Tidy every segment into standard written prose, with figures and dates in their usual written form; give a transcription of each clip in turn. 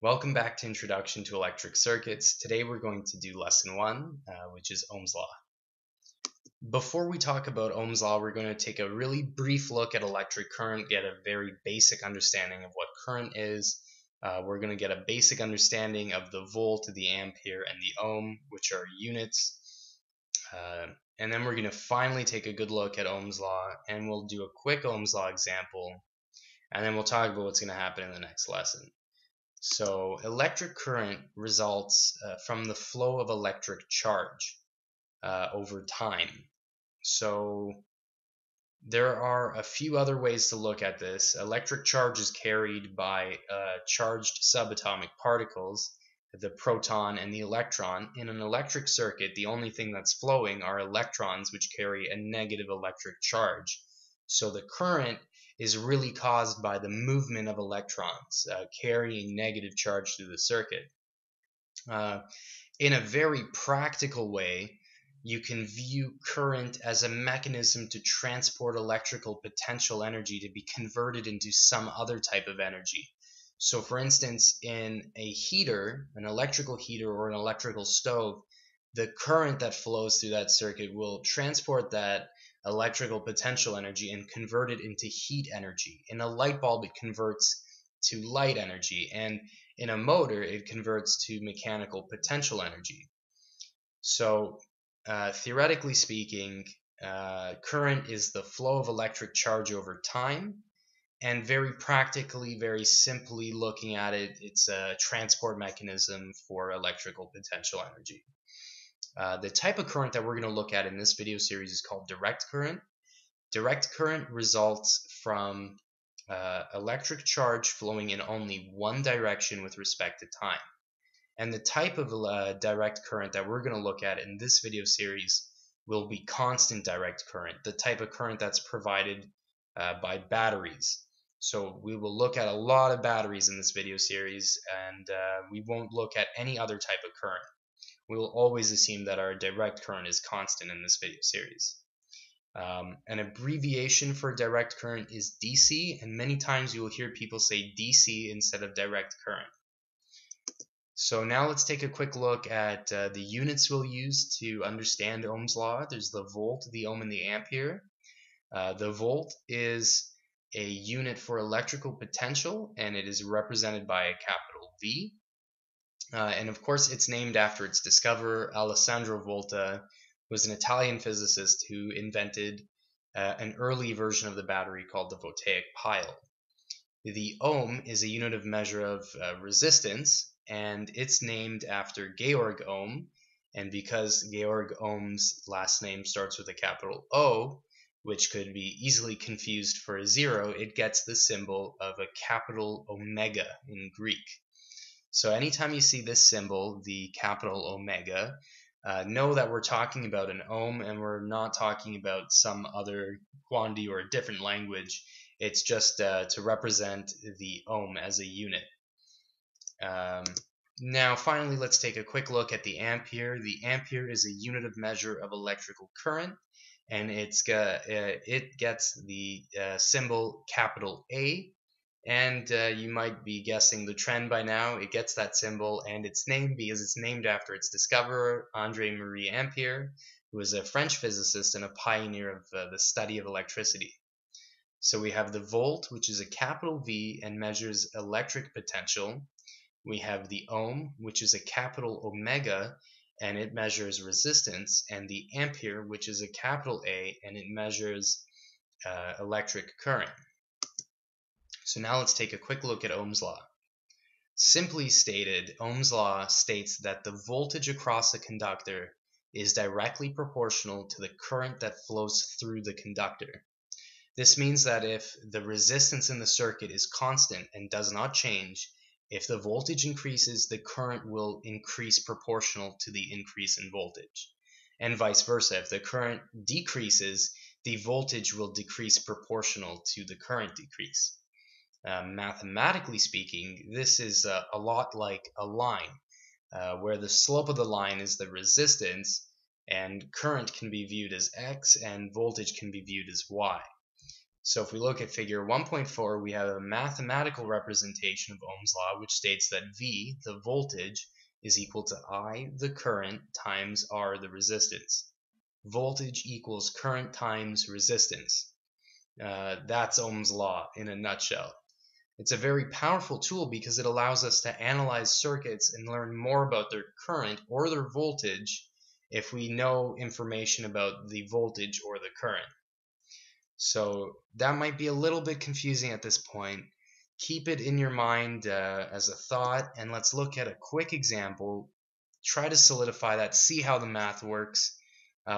Welcome back to Introduction to Electric Circuits. Today we're going to do lesson 1, which is Ohm's Law. Before we talk about Ohm's Law, we're going to take a really brief look at electric current, get a very basic understanding of what current is. We're going to get a basic understanding of the volt, the ampere, and the ohm, which are units. And then we're going to finally take a good look at Ohm's Law, and we'll do a quick Ohm's Law example, and then we'll talk about what's going to happen in the next lesson. So electric current results from the flow of electric charge over time. So there are a few other ways to look at this. Electric charge is carried by charged subatomic particles, the proton and the electron. In an electric circuit, the only thing that's flowing are electrons, which carry a negative electric charge. So the current is really caused by the movement of electrons carrying negative charge through the circuit. In a very practical way, you can view current as a mechanism to transport electrical potential energy to be converted into some other type of energy. So for instance, in a heater, an electrical heater or an electrical stove, the current that flows through that circuit will transport that electrical potential energy and convert it into heat energy. In a light bulb, it converts to light energy, and in a motor, it converts to mechanical potential energy. So theoretically speaking, current is the flow of electric charge over time, and very practically, very simply looking at it, it's a transport mechanism for electrical potential energy. The type of current that we're going to look at in this video series is called direct current. Direct current results from electric charge flowing in only one direction with respect to time. And the type of direct current that we're going to look at in this video series will be constant direct current, the type of current that's provided by batteries. So we will look at a lot of batteries in this video series, and we won't look at any other type of current. We will always assume that our direct current is constant in this video series. An abbreviation for direct current is DC, and many times you will hear people say DC instead of direct current. So now let's take a quick look at the units we'll use to understand Ohm's law. There's the volt, the ohm, and the ampere. The volt is a unit for electrical potential, and it is represented by a capital V. And of course, it's named after its discoverer, Alessandro Volta, who was an Italian physicist who invented an early version of the battery called the voltaic pile. The ohm is a unit of measure of resistance, and it's named after Georg Ohm. And because Georg Ohm's last name starts with a capital O, which could be easily confused for a zero, it gets the symbol of a capital omega in Greek. So anytime you see this symbol, the capital omega, know that we're talking about an ohm, and we're not talking about some other quantity or a different language. It's just to represent the ohm as a unit. Now finally, let's take a quick look at the ampere. The ampere is a unit of measure of electrical current, and it gets the symbol capital A. And you might be guessing the trend by now. It gets that symbol, and it's named because it's named after its discoverer, André-Marie Ampère, who was a French physicist and a pioneer of the study of electricity. So we have the volt, which is a capital V and measures electric potential. We have the ohm, which is a capital omega, and it measures resistance, and the ampere, which is a capital A, and it measures electric current. So now let's take a quick look at Ohm's law. Simply stated, Ohm's law states that the voltage across a conductor is directly proportional to the current that flows through the conductor. This means that if the resistance in the circuit is constant and does not change, if the voltage increases, the current will increase proportional to the increase in voltage. And vice versa, if the current decreases, the voltage will decrease proportional to the current decrease. Mathematically speaking, this is a lot like a line, where the slope of the line is the resistance, and current can be viewed as x, and voltage can be viewed as y. So if we look at figure 1.4, we have a mathematical representation of Ohm's law, which states that V, the voltage, is equal to I, the current, times R, the resistance. Voltage equals current times resistance. That's Ohm's law in a nutshell. It's a very powerful tool because it allows us to analyze circuits and learn more about their current or their voltage if we know information about the voltage or the current. So that might be a little bit confusing at this point. Keep it in your mind as a thought, and let's look at a quick example. Try to solidify that, see how the math works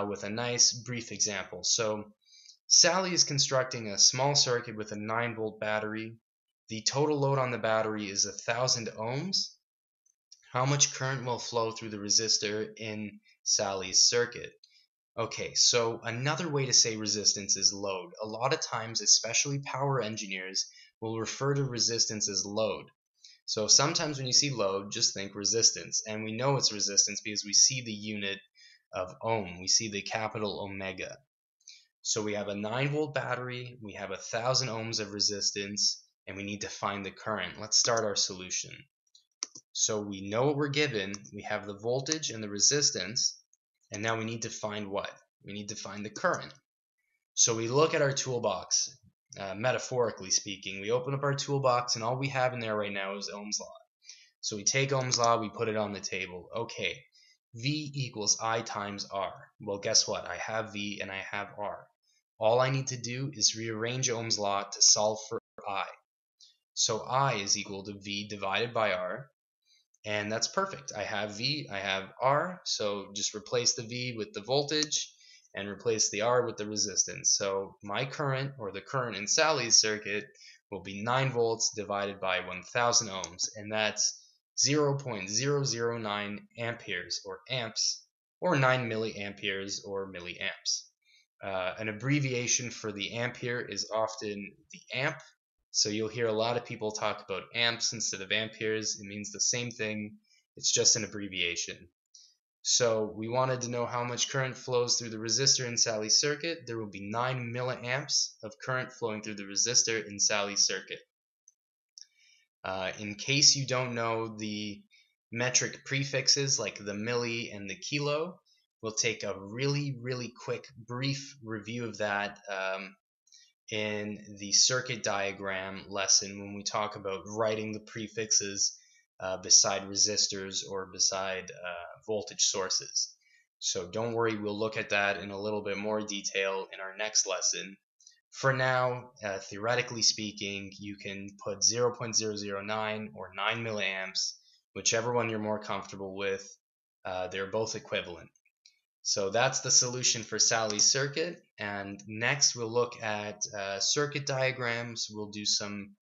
with a nice brief example. So Sally is constructing a small circuit with a 9-volt battery. The total load on the battery is 1,000 ohms. How much current will flow through the resistor in Sally's circuit? Okay, so another way to say resistance is load. A lot of times, especially power engineers, will refer to resistance as load. So sometimes when you see load, just think resistance. And we know it's resistance because we see the unit of ohm. We see the capital omega. So we have a 9-volt battery, we have 1,000 ohms of resistance, and we need to find the current. Let's start our solution. So we know what we're given. We have the voltage and the resistance. And now we need to find what? We need to find the current. So we look at our toolbox, metaphorically speaking. We open up our toolbox and all we have in there right now is Ohm's law. So we take Ohm's law, we put it on the table. Okay, V equals I times R. Well, guess what? I have V and I have R. All I need to do is rearrange Ohm's law to solve for I. So I is equal to V divided by R. And that's perfect. I have V, I have R, so just replace the V with the voltage and replace the R with the resistance. So my current, or the current in Sally's circuit, will be 9 volts divided by 1,000 ohms, and that's 0.009 amperes, or amps, or 9 milliamperes, or milliamps. An abbreviation for the ampere is often the amp. So you'll hear a lot of people talk about amps instead of amperes. It means the same thing. It's just an abbreviation. So we wanted to know how much current flows through the resistor in Sally's circuit. There will be 9 milliamps of current flowing through the resistor in Sally's circuit. In case you don't know the metric prefixes like the milli and the kilo, we'll take a really quick brief review of that in the circuit diagram lesson when we talk about writing the prefixes beside resistors or beside voltage sources. So don't worry, we'll look at that in a little bit more detail in our next lesson. For now, theoretically speaking, you can put 0.009 or 9 milliamps, whichever one you're more comfortable with. They're both equivalent. So that's the solution for Sally's circuit. And next we'll look at circuit diagrams. We'll do some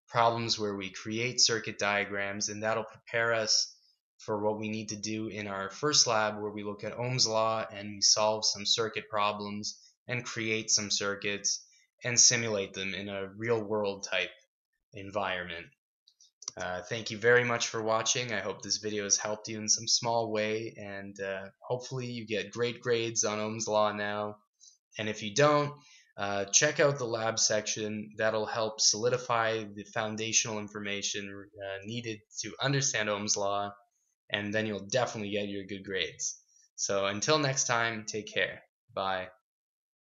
problems where we create circuit diagrams, and that'll prepare us for what we need to do in our first lab, where we look at Ohm's law and we solve some circuit problems and create some circuits and simulate them in a real world type environment. Thank you very much for watching. I hope this video has helped you in some small way, and hopefully you get great grades on Ohm's law now. And if you don't, check out the lab section. That'll help solidify the foundational information needed to understand Ohm's law, and then you'll definitely get your good grades. So until next time, take care. Bye.